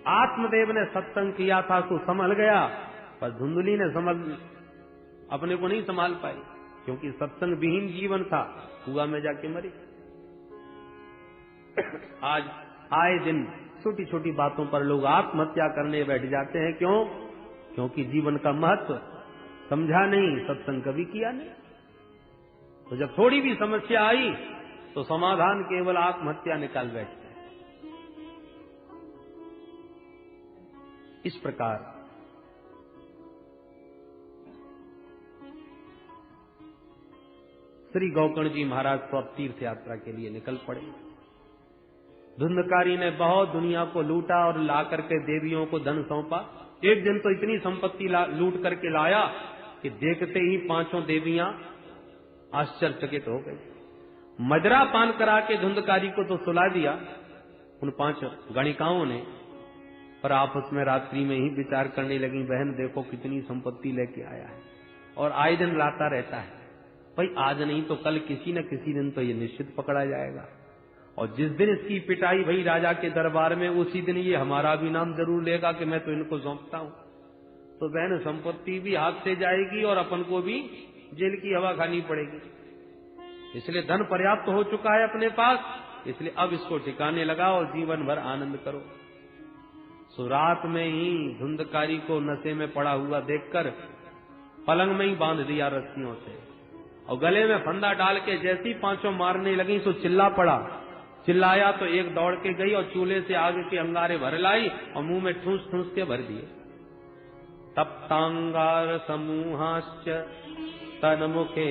आत्मदेव ने सत्संग किया था तो संभल गया, पर धुंधली ने अपने को नहीं संभाल पाई, क्योंकि सत्संग विहीन जीवन था, कुआं में जाके मरी। आज आए दिन छोटी छोटी बातों पर लोग आत्महत्या करने बैठ जाते हैं। क्यों? क्योंकि जीवन का महत्व समझा नहीं, सत्संग कभी किया नहीं। तो जब थोड़ी भी समस्या आई तो समाधान केवल आत्महत्या निकाल बैठते हैं। इस प्रकार श्री गौकर्ण जी महाराज तो अब तीर्थ यात्रा के लिए निकल पड़े। धुंधकारी ने बहुत दुनिया को लूटा और ला करके देवियों को धन सौंपा। एक दिन तो इतनी संपत्ति लूट करके लाया कि देखते ही पांचों देवियां आश्चर्यचकित हो गई। मदरा पान करा के धुंधकारी को तो सुला दिया उन 5 गणिकाओं ने, पर आपस में रात्रि में ही विचार करने लगी, बहन देखो कितनी संपत्ति लेके आया है और आए दिन लाता रहता है। भाई आज नहीं तो कल किसी न किसी दिन तो ये निश्चित पकड़ा जाएगा, और जिस दिन इसकी पिटाई भई राजा के दरबार में, उसी दिन ये हमारा भी नाम जरूर लेगा कि मैं तो इनको सौंपता हूं। तो बहन संपत्ति भी हाथ से जाएगी और अपन को भी जेल की हवा खानी पड़ेगी। इसलिए धन पर्याप्त हो चुका है अपने पास, इसलिए अब इसको ठिकाने लगा और जीवन भर आनंद करो। सो रात में ही धुंधकारी को नशे में पड़ा हुआ देखकर पलंग में ही बांध दिया रस्सियों से, और गले में फंदा डाल के जैसी 5 मारने लगी तो चिल्ला पड़ा। चिल्लाया तो एक दौड़ के गई और चूल्हे से आग के अंगारे भर लाई और मुंह में ठूस ठूस के भर दिए। तप्तांगार समूहाश्च तन्मुखे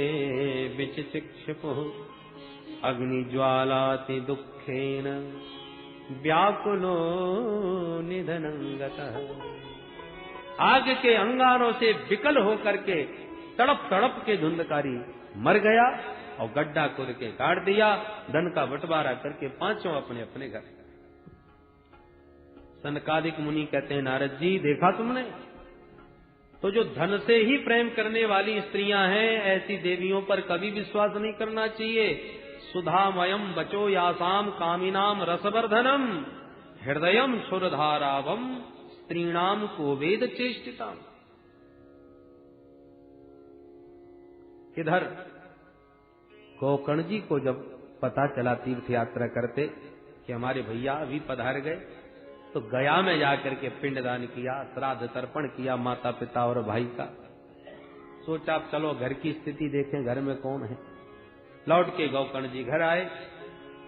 विचिक्षिपुः अग्निज्वालाति दुःखेन व्याकुलो निधनं गतः। आग के अंगारों से विकल होकर के तड़प तड़प के धुंधकारी मर गया और गड्ढा खोद के काट दिया। धन का बंटवारा करके 5 अपने अपने घर। सनकादिक मुनि कहते हैं, नारद जी देखा तुमने, तो जो धन से ही प्रेम करने वाली स्त्रियां हैं, ऐसी देवियों पर कभी विश्वास नहीं करना चाहिए। सुधामयम बचो यासाम कामिनाम रसवर्धनम हृदयम सुरधारावम स्त्रीणाम को वेद चेष्टिताम। इधर गोकर्ण जी को जब पता चला तीर्थ यात्रा करते कि हमारे भैया अभी पधार गए, तो गया में जाकर के पिंडदान किया, श्राद्ध तर्पण किया माता पिता और भाई का। सोचा चलो घर की स्थिति देखें, घर में कौन है। लौट के गोकर्ण जी घर आए।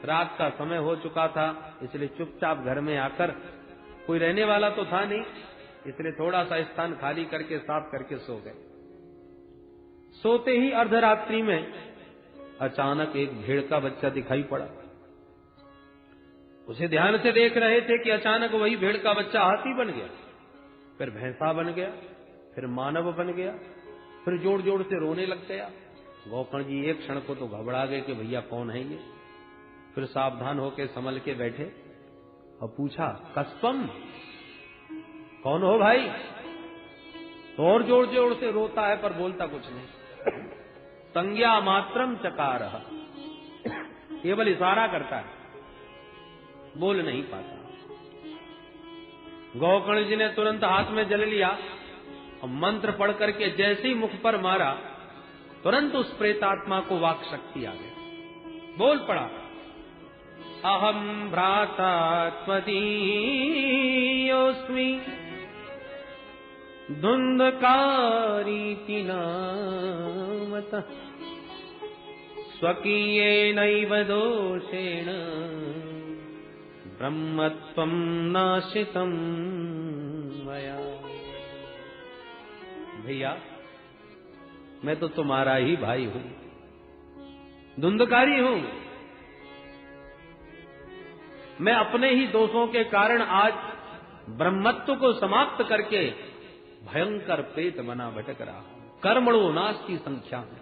रात का समय हो चुका था, इसलिए चुपचाप घर में आकर, कोई रहने वाला तो था नहीं, इसलिए थोड़ा सा स्थान खाली करके साफ करके सो गए। सोते ही अर्धरात्रि में अचानक एक भेड़ का बच्चा दिखाई पड़ा। उसे ध्यान से देख रहे थे कि अचानक वही भेड़ का बच्चा हाथी बन गया, फिर भैंसा बन गया, फिर मानव बन गया, फिर जोर जोर से रोने लग गया। गोकर्ण जी एक क्षण को तो घबरा गए कि भैया कौन है ये। फिर सावधान होकर संभल के बैठे और पूछा, कस्पम, कौन हो भाई? तो और जोर जोर से रोता है पर बोलता कुछ नहीं। संज्ञा मात्रम चकार, केवल इशारा करता है, बोल नहीं पाता। गोकर्ण जी ने तुरंत हाथ में जल लिया और मंत्र पढ़ करके जैसे ही मुख पर मारा, तुरंत उस प्रेतात्मा को वाक शक्ति आ गई। बोल पड़ा, अहम भ्राता त्वदीयोऽस्मि धुंधकारीति नामतः स्वकीयेनैव दोषेण ब्रह्मत्वं नाशितं मया। भैया मैं तो तुम्हारा ही भाई हूं, धुंधकारी हूं। मैं अपने ही दोषों के कारण आज ब्रह्मत्व को समाप्त करके भयंकर प्रेत बना भटक रहा हूं। कर्मणो नास्ति संख्या में,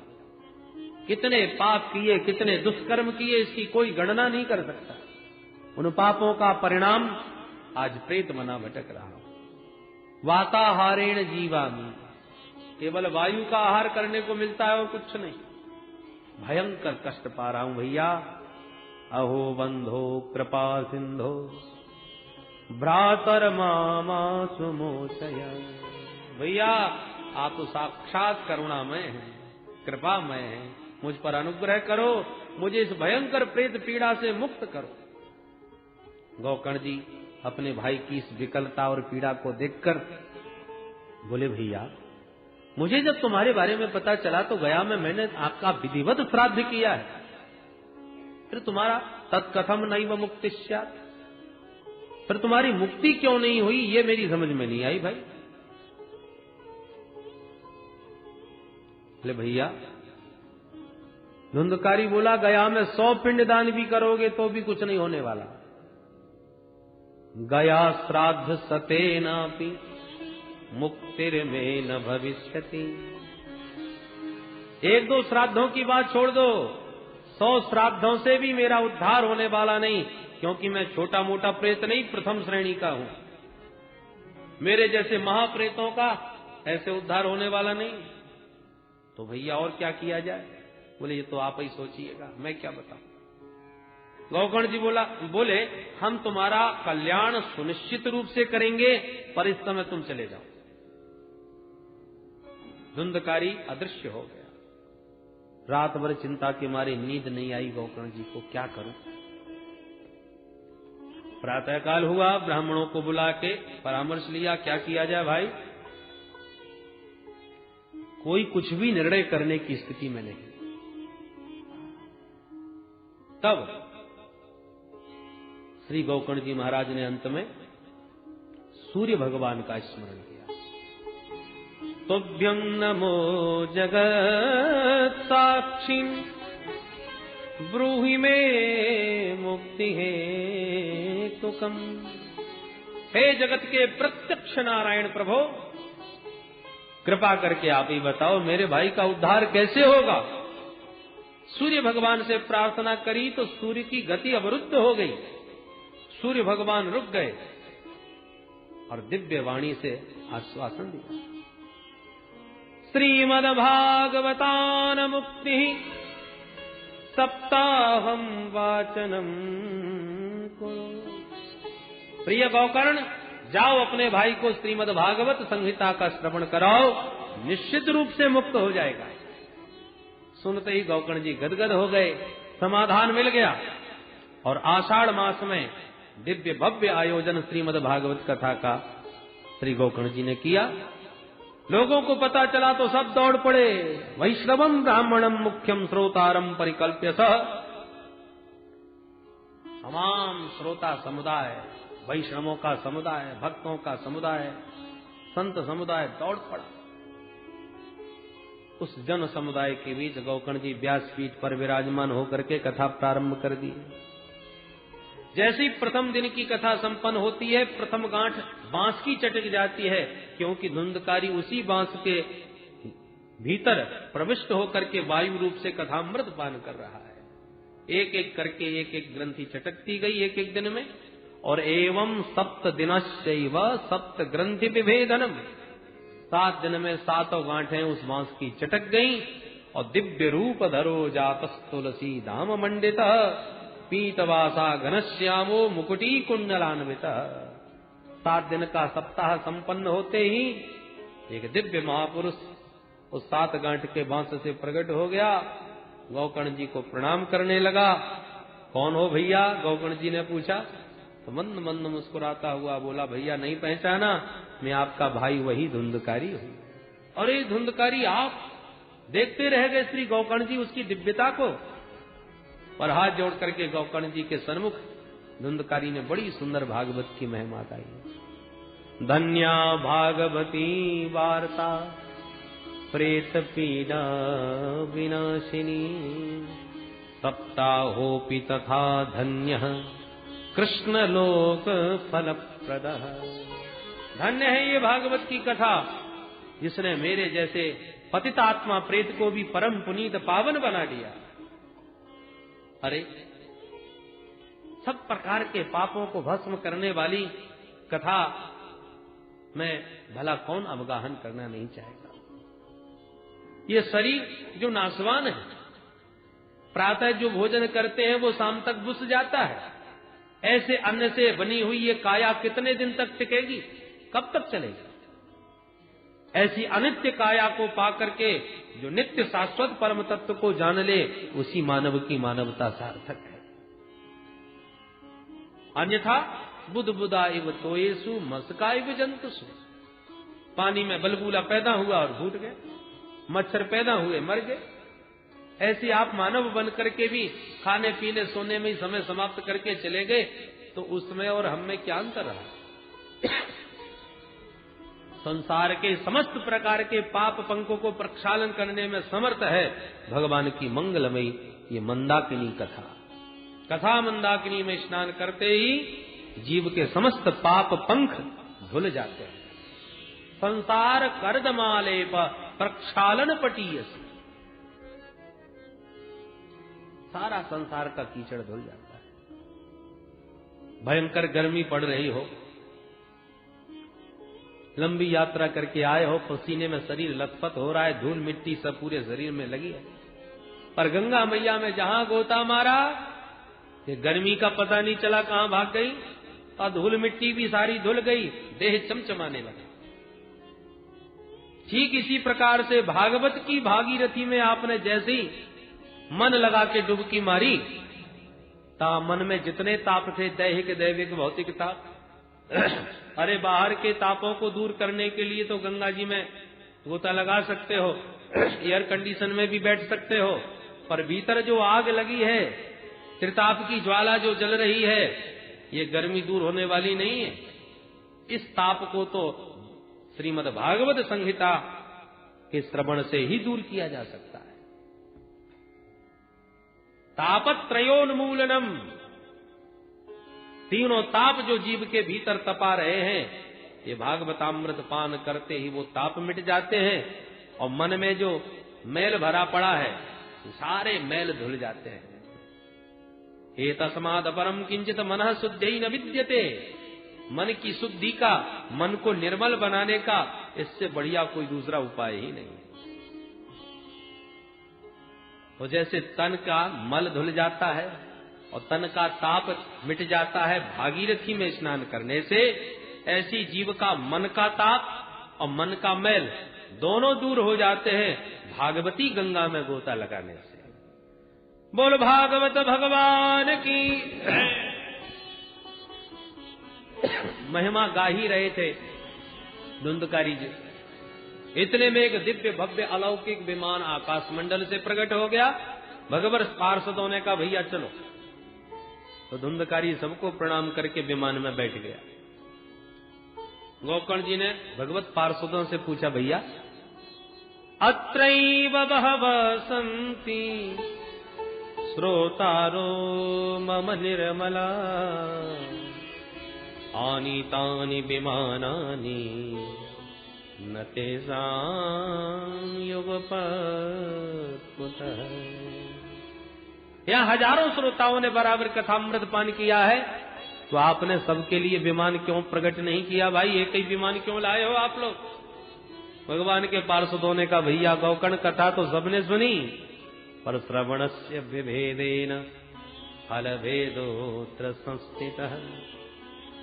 कितने पाप किए, कितने दुष्कर्म किए, इसकी कोई गणना नहीं कर सकता। उन पापों का परिणाम आज प्रेत बना भटक रहा हूं। वाताहारेण जीवामि, केवल वायु का आहार करने को मिलता है और कुछ नहीं। भयंकर कष्ट पा रहा हूं भैया। अहो बंधो कृपा सिंधो भ्रातर मामा सुमोचय। भैया आप तो साक्षात करुणामय हैं, कृपामय हैं, मुझ पर अनुग्रह करो, मुझे इस भयंकर प्रेत पीड़ा से मुक्त करो। गोकर्ण जी अपने भाई की इस विकलता और पीड़ा को देखकर बोले, भैया मुझे जब तुम्हारे बारे में पता चला तो गया में मैंने आपका विधिवत श्राद्ध किया है, फिर तुम्हारा तत्कथम नैव मुक्ति स्यात्, फिर तुम्हारी मुक्ति क्यों नहीं हुई, ये मेरी समझ में नहीं आई भाई। बोले भैया, धुंधकारी बोला, गया में 100 पिंडदान भी करोगे तो भी कुछ नहीं होने वाला। गया श्राद्ध सतेनापि मुक्तिर्मे न भविष्यति। 1-2 श्राद्धों की बात छोड़ दो, 100 श्राद्धों से भी मेरा उद्धार होने वाला नहीं, क्योंकि मैं छोटा मोटा प्रेत नहीं, प्रथम श्रेणी का हूं। मेरे जैसे महाप्रेतों का ऐसे उद्धार होने वाला नहीं। तो भैया और क्या किया जाए? बोले ये तो आप ही सोचिएगा, मैं क्या बताऊं। गोकर्ण जी बोले हम तुम्हारा कल्याण सुनिश्चित रूप से करेंगे, पर इस समय तुम चले जाओ। धुंधकारी अदृश्य हो गया। रात भर चिंता के मारे नींद नहीं आई गोकर्ण जी को, क्या करूं। प्रातःकाल हुआ, ब्राह्मणों को बुला के परामर्श लिया, क्या किया जाए भाई। कोई कुछ भी निर्णय करने की स्थिति में नहीं। तब श्री गोकर्ण जी महाराज ने अंत में सूर्य भगवान का स्मरण किया। तुभ्यं नमो जगत साक्षी ब्रूहि मे मुक्ति हेतुकम्। हे जगत के प्रत्यक्ष नारायण प्रभो, कृपा करके आप ही बताओ मेरे भाई का उद्धार कैसे होगा। सूर्य भगवान से प्रार्थना करी तो सूर्य की गति अवरुद्ध हो गई, सूर्य भगवान रुक गए और दिव्य वाणी से आश्वासन दिया। श्रीमद्भागवतान मुक्ति सप्ताहम वाचनम कुरु। प्रिय गोकर्ण, जाओ अपने भाई को श्रीमद्भागवत संहिता का श्रवण कराओ, निश्चित रूप से मुक्त हो जाएगा। सुनते ही गोकर्ण जी गदगद हो गए, समाधान मिल गया। और आषाढ़ मास में दिव्य भव्य आयोजन श्रीमद्भागवत कथा का श्री गोकर्ण जी ने किया। लोगों को पता चला तो सब दौड़ पड़े। वैष्णवम ब्राह्मणम मुख्यम श्रोतारम परिकल्प्य सह। तमाम श्रोता समुदाय, वैष्णवों का समुदाय, भक्तों का समुदाय, संत समुदाय दौड़ पड़ा। उस जन समुदाय के बीच गोकर्ण जी व्यासपीठ पर विराजमान होकर के कथा प्रारंभ कर दी। जैसी प्रथम दिन की कथा संपन्न होती है, प्रथम गांठ बांस की चटक जाती है, क्योंकि धुंधकारी उसी बांस के भीतर प्रविष्ट होकर के वायु रूप से कथामृत पान कर रहा है। एक एक करके एक एक ग्रंथि चटकती गई एक एक दिन में। और एवं 7 दिनश्चैव 7 ग्रंथि विभेदनम। 7 दिन में 7 गांठें उस बांस की चटक गई। और दिव्य रूप धरो जातस तुलसी धाम मंडित पीतवासा घनश्यामो मुकुटी कुंडलान्वित। 7 दिन का सप्ताह संपन्न होते ही एक दिव्य महापुरुष उस 7 गांठ के बांस से प्रकट हो गया। गोकर्ण जी को प्रणाम करने लगा। कौन हो भैया? गोकर्ण जी ने पूछा। तो मंद मंद मुस्कुराता हुआ बोला, भैया नहीं पहचाना, मैं आपका भाई वही धुंधकारी हूं। अरे धुंधकारी आप? देखते रह गए श्री गोकर्ण जी उसकी दिव्यता को। और हाथ जोड़ करके गोकर्ण जी के सन्मुख धुंधकारी ने बड़ी सुंदर भागवत की महिमा गाई। धन्या भागवती वार्ता प्रेत पीड़ा विनाशिनी सप्ताहोपि तथा धन्य कृष्ण लोक फलप्रद। धन्य है ये भागवत की कथा, जिसने मेरे जैसे पतितात्मा प्रेत को भी परम पुनीत पावन बना दिया। अरे सब प्रकार के पापों को भस्म करने वाली कथा में भला कौन अवगाहन करना नहीं चाहेगा। ये शरीर जो नाशवान है, प्रातः जो भोजन करते हैं वो शाम तक बुझ जाता है। ऐसे अन्न से बनी हुई ये काया कितने दिन तक टिकेगी, कब तक चलेगी? ऐसी अनित्य काया को पाकर के जो नित्य शाश्वत परम तत्व को जान ले, उसी मानव की मानवता सार्थक है। अन्यथा बुध बुधा इव तोयेसु मस्का इव जंतुसु। पानी में बलबूला पैदा हुआ और भूट गए, मच्छर पैदा हुए मर गए। ऐसे आप मानव बन करके भी खाने पीने सोने में ही समय समाप्त करके चले गए, तो उसमें और हम में क्या अंतर रहा? संसार के समस्त प्रकार के पाप पंखों को प्रक्षालन करने में समर्थ है भगवान की मंगलमयी ये मंदाकिनी कथा। कथा मंदाकिनी में स्नान करते ही जीव के समस्त पाप पंख धुल जाते हैं। संसार कर्दमालेप प्रक्षालन पटीयसी, सारा संसार का कीचड़ धुल जाता है। भयंकर गर्मी पड़ रही हो, लंबी यात्रा करके आए हो, पसीने में शरीर लथपथ हो रहा है, धूल मिट्टी सब पूरे शरीर में लगी है, पर गंगा मैया में जहां गोता मारा ये गर्मी का पता नहीं चला कहां भाग गई, और धूल मिट्टी भी सारी धुल गई, देह चमचमाने लगा। ठीक इसी प्रकार से भागवत की भागीरथी में आपने जैसी मन लगा के डुबकी मारी, ता मन में जितने ताप थे, दैहिक दैविक भौतिक ताप, अरे बाहर के तापों को दूर करने के लिए तो गंगा जी में गोता लगा सकते हो, एयर कंडीशन में भी बैठ सकते हो, पर भीतर जो आग लगी है, त्रिताप की ज्वाला जो जल रही है, ये गर्मी दूर होने वाली नहीं है। इस ताप को तो श्रीमद् भागवत संहिता के श्रवण से ही दूर किया जा सकता है। तापत्रयोन्मूलनम, तीनों ताप जो जीव के भीतर तपा रहे हैं, ये भागवतामृत पान करते ही वो ताप मिट जाते हैं, और मन में जो मैल भरा पड़ा है सारे मैल धुल जाते हैं। एतस्माद् अपरम किंचित मनः शुद्धि न विद्यते, मन की शुद्धि का, मन को निर्मल बनाने का इससे बढ़िया कोई दूसरा उपाय ही नहीं। तो जैसे तन का मल धुल जाता है और तन का ताप मिट जाता है भागीरथी में स्नान करने से, ऐसी जीव का मन का ताप और मन का मैल दोनों दूर हो जाते हैं भागवती गंगा में गोता लगाने से। बोल भागवत भगवान की। महिमा गा ही रहे थे धुंधकारी जी, इतने में एक दिव्य भव्य अलौकिक विमान आकाश मंडल से प्रकट हो गया। भगवत पार्षदों ने कहा भैया चलो, तो धुंधकारी सबको प्रणाम करके विमान में बैठ गया। गोकर्ण जी ने भगवत पार्षदों से पूछा भैया, अत्रैव बहवः सन्ति श्रोतारो मम निर्मला, आनीतानि विमानानि न तेषां युगपत् कुतः। यहाँ हजारों श्रोताओं ने बराबर कथामृत पान किया है, तो आपने सबके लिए विमान क्यों प्रकट नहीं किया भाई? एक ही विमान क्यों लाए हो आप लोग? भगवान के पार्षदों ने कहा भैया गोकर्ण कथा तो सबने सुनी, पर श्रवणस्य विभेदेन फलभेदोऽत्र संस्थितः,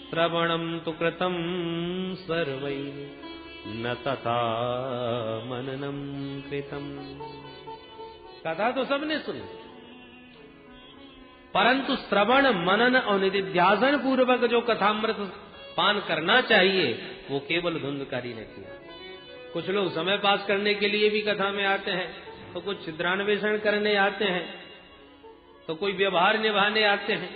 श्रवणं तु कृतं सर्वैः न तथा मननं कृतं। कथा तो सबने सुनी, परंतु श्रवण मनन और निधिध्यासन पूर्वक जो कथामृत पान करना चाहिए वो केवल धुंधकारी ने किया। कुछ लोग समय पास करने के लिए भी कथा में आते हैं, तो कुछ छिद्रान्वेषण करने आते हैं, तो कोई व्यवहार निभाने आते हैं,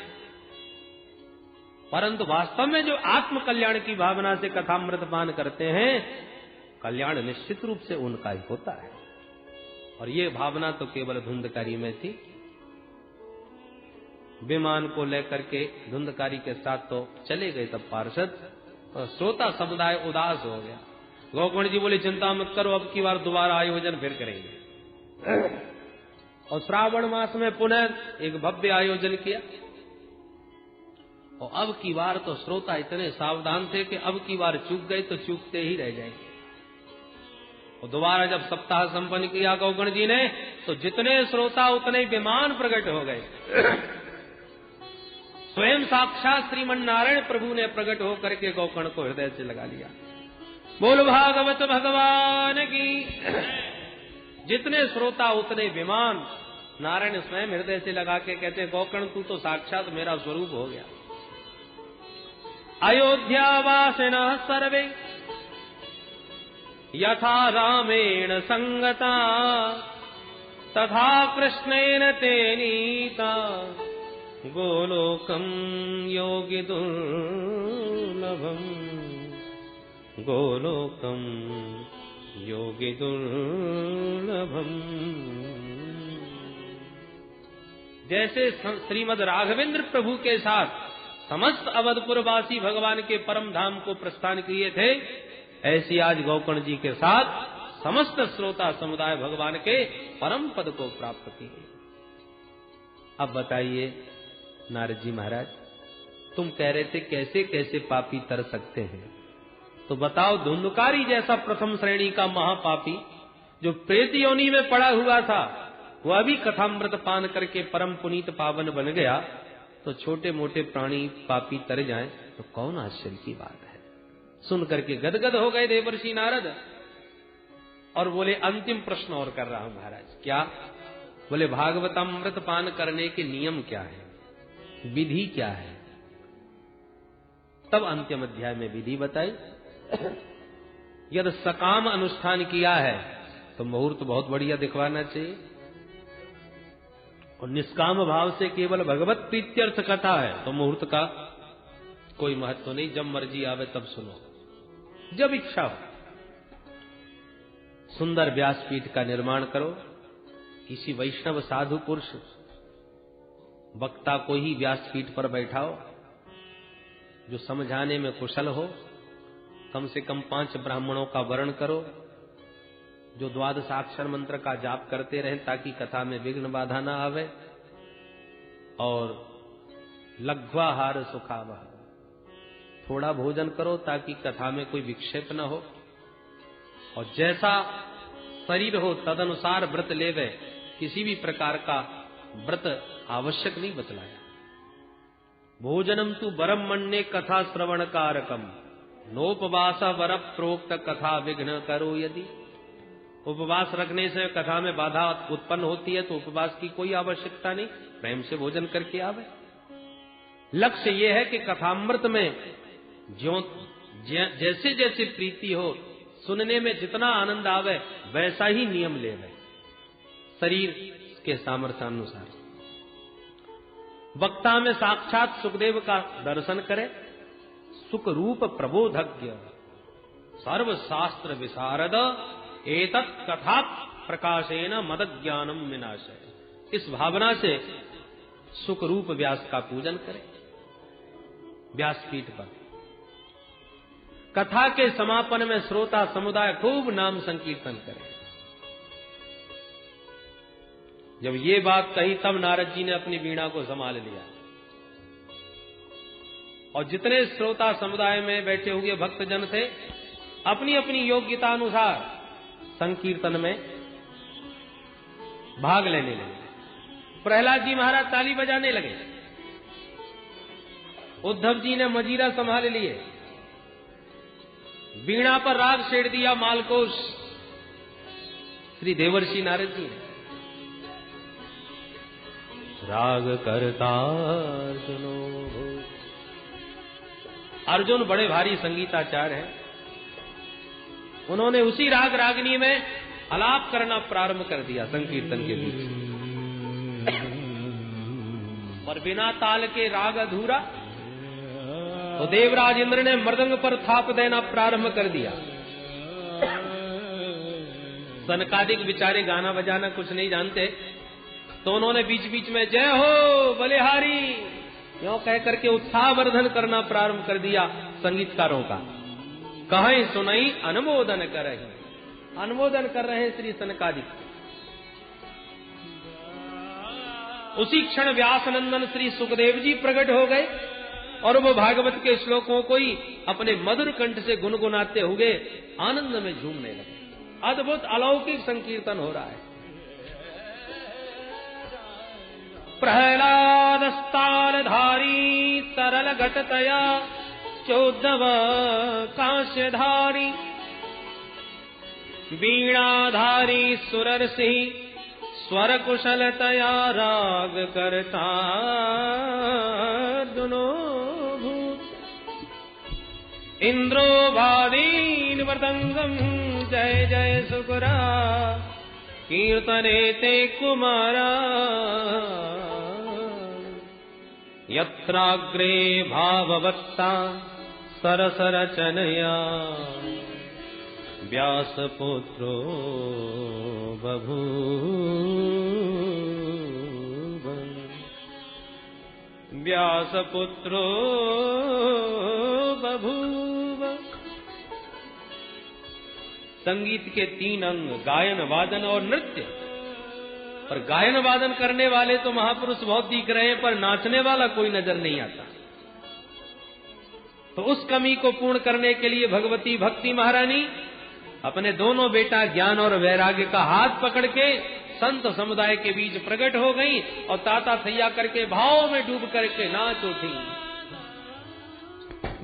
परंतु वास्तव में जो आत्म कल्याण की भावना से कथामृत पान करते हैं, कल्याण निश्चित रूप से उनका ही होता है। और ये भावना तो केवल धुंधकारी में थी। विमान को लेकर के धुंधकारी के साथ तो चले गए तब पार्षद, और श्रोता समुदाय उदास हो गया। गोकर्ण जी बोले चिंता मत करो, अब की बार दोबारा आयोजन फिर करेंगे। और श्रावण मास में पुनः एक भव्य आयोजन किया, और अब की बार तो श्रोता इतने सावधान थे कि अब की बार चूक गए तो चूकते ही रह जाएंगे। और दोबारा जब सप्ताह संपन्न किया गोकर्ण जी ने, तो जितने श्रोता उतने विमान प्रकट हो गए। स्वयं साक्षात श्रीमन नारायण प्रभु ने प्रकट होकर के गोकर्ण को हृदय से लगा लिया। बोल भागवत भगवान की। जितने श्रोता उतने विमान। नारायण स्वयं हृदय से लगा के कहते, गोकर्ण तू तो साक्षात मेरा स्वरूप हो गया। अयोध्यावासिनः सर्वे यथा रामेण संगता तथा कृष्णेन ते नीता गोलोकं योगी दुर्लभम गोलोकं योगी दुर्लभम। जैसे श्रीमद राघवेंद्र प्रभु के साथ समस्त अवधपुरवासी भगवान के परम धाम को प्रस्थान किए थे, ऐसी आज गोकर्ण जी के साथ समस्त श्रोता समुदाय भगवान के परम पद को प्राप्त किए। अब बताइए नारद जी महाराज, तुम कह रहे थे कैसे कैसे पापी तर सकते हैं, तो बताओ धुंधकारी जैसा प्रथम श्रेणी का महापापी जो प्रेत योनि में पड़ा हुआ था, वह भी कथामृत पान करके परम पुनीत पावन बन गया, तो छोटे मोटे प्राणी पापी तर जाएं तो कौन आश्चर्य की बात है। सुन करके गदगद हो गए देवर्षि नारद और बोले अंतिम प्रश्न और कर रहा हूं महाराज। क्या? बोले भागवतामृत पान करने के नियम क्या है, विधि क्या है। तब अंतिम अध्याय में विधि बताई। यदि सकाम अनुष्ठान किया है तो मुहूर्त बहुत बढ़िया दिखवाना चाहिए, और निष्काम भाव से केवल भगवत प्रीत्यर्थ कथा है तो मुहूर्त का कोई महत्व नहीं, जब मर्जी आवे तब सुनो, जब इच्छा हो। सुंदर व्यासपीठ का निर्माण करो, किसी वैष्णव साधु पुरुष वक्ता को ही व्यासपीठ पर बैठाओ जो समझाने में कुशल हो। कम से कम 5 ब्राह्मणों का वर्ण करो जो द्वादशाक्षर मंत्र का जाप करते रहें ताकि कथा में विघ्न बाधा ना आवे। और लघ्वाहार सुखावह, थोड़ा भोजन करो ताकि कथा में कोई विक्षेप न हो। और जैसा शरीर हो तदनुसार व्रत लेवे, किसी भी प्रकार का व्रत आवश्यक नहीं बतलाया। भोजनम तु वरम मन्ये कथा श्रवण कारकम नोपवास वर प्रोक्त कथा विघ्न करो यदि। उपवास रखने से कथा में बाधा उत्पन्न होती है तो उपवास की कोई आवश्यकता नहीं, प्रेम से भोजन करके आवे। लक्ष्य यह है कि कथामृत में जैसे जैसे प्रीति हो, सुनने में जितना आनंद आवे वैसा ही नियम लेवे, शरीर के सामर्थ्यानुसार। वक्ता में साक्षात सुखदेव का दर्शन करे, सुख रूप प्रबोधज्ञ सर्व शास्त्र विशारद एतत् कथा प्रकाशेन मद ज्ञानम विनाशय। इस भावना से सुख रूप व्यास का पूजन करें व्यासपीठ पर। कथा के समापन में श्रोता समुदाय खूब नाम संकीर्तन करे। जब ये बात कही तब नारद जी ने अपनी वीणा को संभाल लिया और जितने श्रोता समुदाय में बैठे हुए भक्तजन थे अपनी अपनी योग्यता अनुसार संकीर्तन में भाग लेने लगे। प्रहलाद जी महाराज ताली बजाने लगे, उद्धव जी ने मजीरा संभाल लिए, वीणा पर राग छेड़ दिया मालकोश श्री देवर्षि नारद जी ने। राग करता अर्जुन बड़े भारी संगीताचार्य हैं, उन्होंने उसी राग रागनी में आलाप करना प्रारंभ कर दिया संकीर्तन के बीच। पर बिना ताल के राग अधूरा, तो देवराज इंद्र ने मृदंग पर थाप देना प्रारंभ कर दिया। सनकादिक बेचारे गाना बजाना कुछ नहीं जानते, तो उन्होंने बीच बीच में जय हो बलिहारी क्यों कह करके उत्साहवर्धन करना प्रारंभ कर दिया संगीतकारों का। कहीं सुनई अनुमोदन कर रहे, अनुमोदन कर रहे हैं श्री सनकादिक। उसी क्षण व्यासनंदन श्री सुखदेव जी प्रकट हो गए और वो भागवत के श्लोकों को ही अपने मधुर कंठ से गुनगुनाते हुए आनंद में झूमने लगे। अद्भुत अलौकिक संकीर्तन हो रहा है। प्रहलाद स्थानधारी सरल घटतया चौद्धव कांस्यधारी वीणाधारी सुरर्षि स्वर कुशलतया राग करता दुनो भूत इंद्रो भादीन मृदंगम जय जय सुकुरा कीर्तने ते कुमारा यत्राग्रे भाववत्ता सरसरचनया व्यासपुत्रो बभूव व्यासपुत्रो बभूव। संगीत के 3 अंग गायन, वादन और नृत्य। पर गायन वादन करने वाले तो महापुरुष बहुत दिख रहे हैं, पर नाचने वाला कोई नजर नहीं आता। तो उस कमी को पूर्ण करने के लिए भगवती भक्ति महारानी अपने दोनों बेटा ज्ञान और वैराग्य का हाथ पकड़ के संत समुदाय के बीच प्रकट हो गई और ताता थैया करके भाव में डूब करके नाच उठी।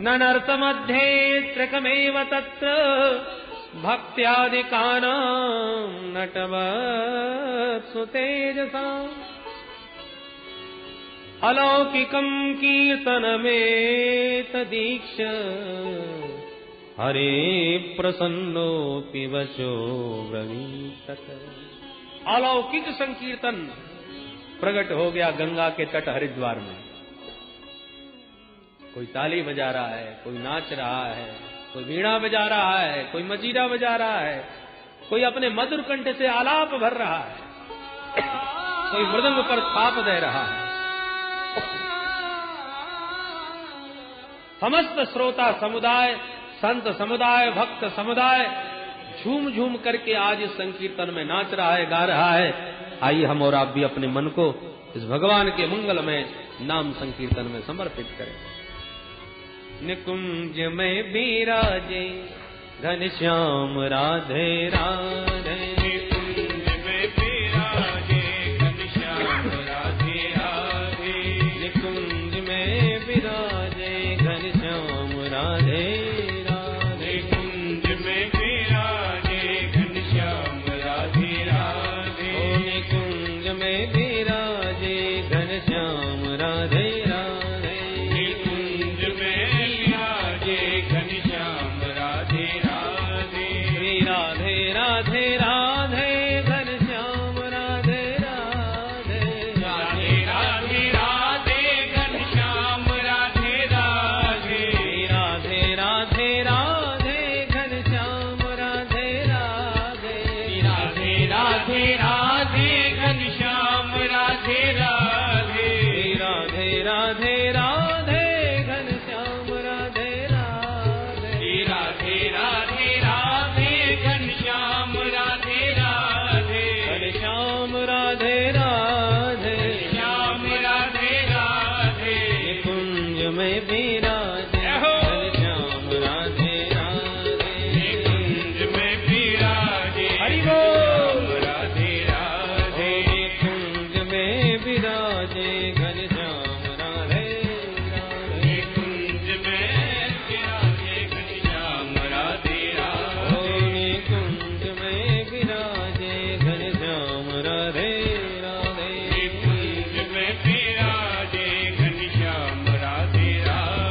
ननर्थ मध्ये त्रिकमेव तत्र भक्त्यादिकानां नटवत्सु तेजसा अलौकिकं कीर्तनमेतदीक्ष हरे प्रसन्नोऽपि वचो ब्रवीत। अलौकिक संकीर्तन प्रकट हो गया गंगा के तट हरिद्वार में। कोई ताली बजा रहा है, कोई नाच रहा है, कोई वीणा बजा रहा है, कोई मजीरा बजा रहा है, कोई अपने मधुर कंठ से आलाप भर रहा है, कोई मृदंग पर थाप दे रहा है। समस्त श्रोता समुदाय, संत समुदाय, भक्त समुदाय झूम झूम करके आज इस संकीर्तन में नाच रहा है, गा रहा है। आइए हम और आप भी अपने मन को इस भगवान के मंगल में नाम संकीर्तन में समर्पित करें। निकुंज में विराजे घनश्याम राधे राधे, निकुंज में विराजे घनश्याम राधे राधे, निकुंज में विराजे घनश्याम राधे राधे, निकुंज में विराजे घनश्याम राधे राधे, निकुंज में विराजे घनश्याम राधे राधे, निकुंज में विराजे घनश्याम राधे राधे, राधे राधे राधे घनश्याम राधे राधे, राधे राधे राधे घनश्याम राधे राधे, राधे राधे राधे घनश्याम राधे राधे, राधे राधे राधे घनश्याम राधे राधे, राधे राधे राधे घनश्याम राधे राधे, राधे राधे राधे घनश्याम राधे राधे, घनश्याम राधे राधे, श्याम राधे राधे, निकुंज में विराजे घनश्याम राधे राधे, निकुंज में विराजे हरि बोल राधे राधे, निकुंज में विराजे घनश्याम राधे राधे, निकुंज में विराजे घनश्याम राधे राधे, निकुंज में विराजे घनश्याम राधे राधे, निकुंज में विराजे घनश्याम राधे राधे।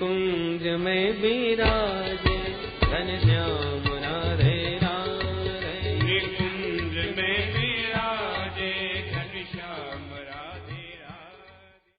कुंज में विराजे घनश्याम